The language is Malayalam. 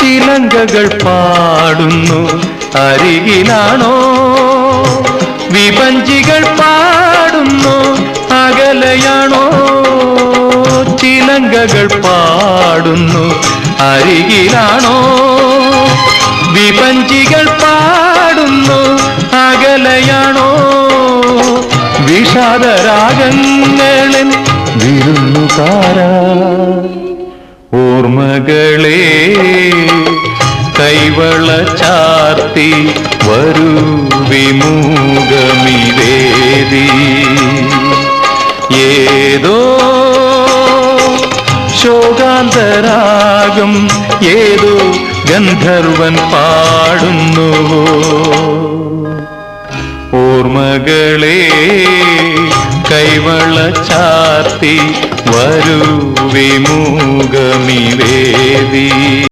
ചിലങ്കകൾ പാടുന്നു അരികിലാണോ? വിപഞ്ചികൾ പാടുന്നു അകലെയാണോ? ചിലങ്കകൾ പാടുന്നു അരികിലാണോ? വിപഞ്ചികൾ പാടുന്നു അകലെയാണോ? വിഷാദരാഗങ്ങളിൽ വിരുന്നുകാരാ, ഓർമ്മകളെ കൈവള ചാർത്തി വരൂ വിമുഖമിവേദി. ഏതോ ശോകാന്തരാഗം ഏതോ ഗന്ധർവൻ പാടുന്നുവോ? ഓർമ്മകളെ കൈവള ചാർത്തി വരൂ വിമുഖമിവേദി.